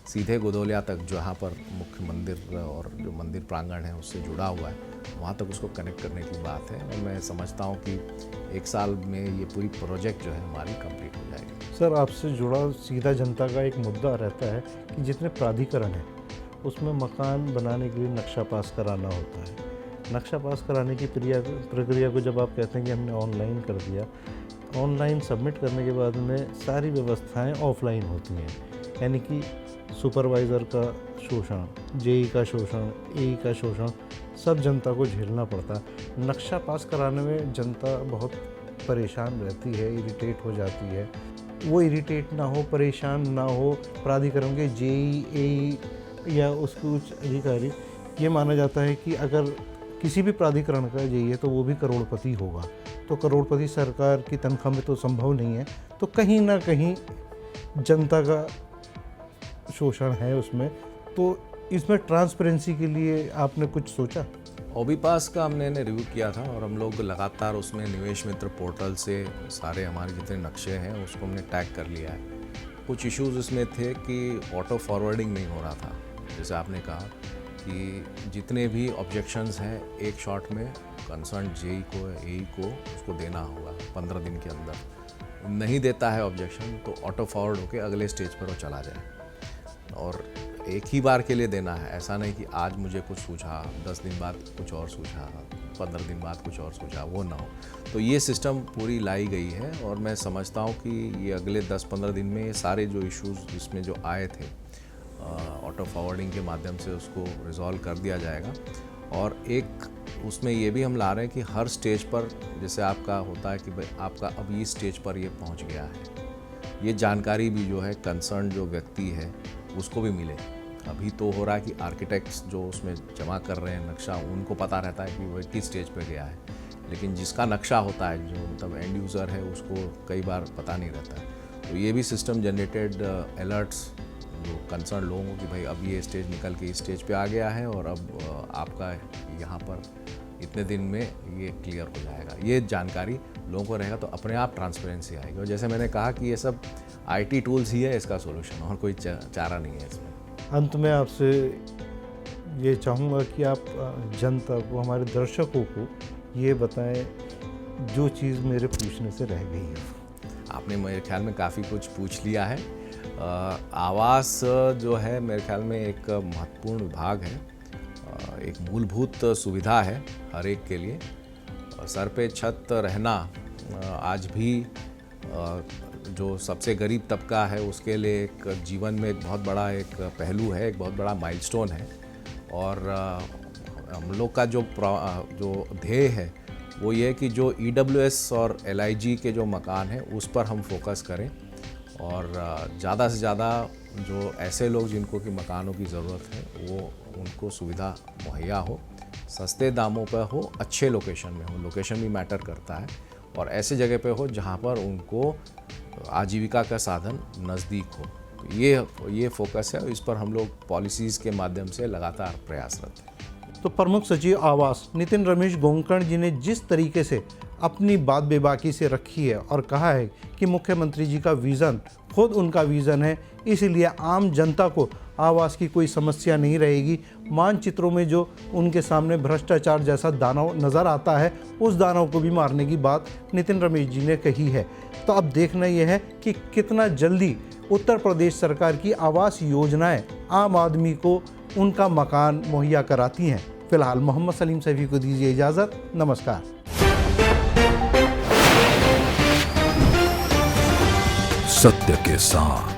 सीधे गोधौलिया तक जहाँ पर मुख्य मंदिर और जो मंदिर प्रांगण है उससे जुड़ा हुआ है वहाँ तक उसको कनेक्ट करने की बात है। और मैं समझता हूँ कि 1 साल में ये पूरी प्रोजेक्ट जो है हमारी कंप्लीट हो जाएगी। सर, आपसे जुड़ा सीधा जनता का एक मुद्दा रहता है कि जितने प्राधिकरण हैं उसमें मकान बनाने के लिए नक्शा पास कराना होता है। नक्शा पास कराने की प्रक्रिया को जब आप कहते हैं कि हमने ऑनलाइन कर दिया, ऑनलाइन सबमिट करने के बाद में सारी व्यवस्थाएं ऑफलाइन होती हैं, यानी कि सुपरवाइज़र का शोषण, JE का शोषण, AE का शोषण सब जनता को झेलना पड़ता। नक्शा पास कराने में जनता बहुत परेशान रहती है, इरिटेट हो जाती है। वो इरिटेट ना हो, परेशान ना हो, प्राधिकरण के JE, AE या उसके उच्च अधिकारी, ये माना जाता है कि अगर किसी भी प्राधिकरण का JE है तो वो भी करोड़पति होगा। तो करोड़पति सरकार की तनख्वाह में तो संभव नहीं है, तो कहीं ना कहीं जनता का शोषण है उसमें। तो इसमें ट्रांसपेरेंसी के लिए आपने कुछ सोचा? OBPAS का हमने रिव्यू किया था और हम लोग लगातार उसमें निवेश मित्र पोर्टल से सारे हमारे जितने नक्शे हैं उसको हमने टैग कर लिया है। कुछ इश्यूज़ इसमें थे कि ऑटो फॉरवर्डिंग नहीं हो रहा था। जैसे आपने कहा कि जितने भी ऑब्जेक्शंस हैं एक शॉट में कंसर्न JE को, AE को उसको देना होगा 15 दिन के अंदर। नहीं देता है ऑब्जेक्शन तो ऑटो फॉरवर्ड होकर अगले स्टेज पर वो चला जाए, और एक ही बार के लिए देना है। ऐसा नहीं कि आज मुझे कुछ सूझा, 10 दिन बाद कुछ और सूझा, 15 दिन बाद कुछ और सूझा, वो ना हो। तो ये सिस्टम पूरी लाई गई है और मैं समझता हूँ कि ये अगले 10-15 दिन में ये सारे जो इश्यूज़ इसमें जो आए थे ऑटो फॉरवर्डिंग के माध्यम से उसको रिजॉल्व कर दिया जाएगा। और एक उसमें ये भी हम ला रहे हैं कि हर स्टेज पर, जैसे आपका होता है कि भाई आपका अब ये स्टेज पर ये पहुँच गया है, ये जानकारी भी जो है कंसर्न जो व्यक्ति है उसको भी मिले। अभी तो हो रहा है कि आर्किटेक्ट्स जो उसमें जमा कर रहे हैं नक्शा, उनको पता रहता है कि वो किस स्टेज पे गया है, लेकिन जिसका नक्शा होता है जो मतलब एंड यूज़र है उसको कई बार पता नहीं रहता है। तो ये भी सिस्टम जनरेटेड अलर्ट्स जो कंसर्न लोगों को कि भाई अब ये स्टेज निकल के इस स्टेज पे आ गया है और अब आपका यहाँ पर इतने दिन में ये क्लियर हो जाएगा। ये जानकारी लोगों को रहेगा तो अपने आप ट्रांसपेरेंसी आएगी। और जैसे मैंने कहा कि ये सब IT टूल्स ही है इसका सॉल्यूशन, और कोई चारा नहीं है इसमें। अंत में आपसे ये चाहूँगा कि आप जनता को, हमारे दर्शकों को ये बताएं जो चीज़ मेरे पूछने से रह गई है। आपने मेरे ख्याल में काफ़ी कुछ पूछ लिया है। आवास जो है मेरे ख्याल में एक महत्वपूर्ण विभाग है, एक मूलभूत सुविधा है हर एक के लिए। सर पे छत रहना आज भी जो सबसे गरीब तबका है उसके लिए एक जीवन में एक बहुत बड़ा एक पहलू है, एक बहुत बड़ा माइलस्टोन है। और हम लोग का जो ध्येय है वो ये है कि जो EWS और LIG के जो मकान हैं उस पर हम फोकस करें और ज़्यादा से ज़्यादा जो ऐसे लोग जिनको कि मकानों की ज़रूरत है वो उनको सुविधा मुहैया हो, सस्ते दामों पर हो, अच्छे लोकेशन में हो। लोकेशन भी मैटर करता है और ऐसे जगह पे हो जहाँ पर उनको आजीविका का साधन नज़दीक हो। तो ये फोकस है और इस पर हम लोग पॉलिसीज़ के माध्यम से लगातार प्रयासरत हैं। तो प्रमुख सचिव आवास नितिन रमेश गोंकर्ण जी ने जिस तरीके से अपनी बात बेबाकी से रखी है और कहा है कि मुख्यमंत्री जी का विज़न खुद उनका विज़न है, इसलिए आम जनता को आवास की कोई समस्या नहीं रहेगी। मानचित्रों में जो उनके सामने भ्रष्टाचार जैसा दानव नज़र आता है उस दानव को भी मारने की बात नितिन रमेश जी ने कही है। तो अब देखना यह है कि कितना जल्दी उत्तर प्रदेश सरकार की आवास योजनाएं आम आदमी को उनका मकान मुहैया कराती हैं। फिलहाल मोहम्मद सलीम सैफी को दीजिए इजाज़त। नमस्कार। सत्य के साथ।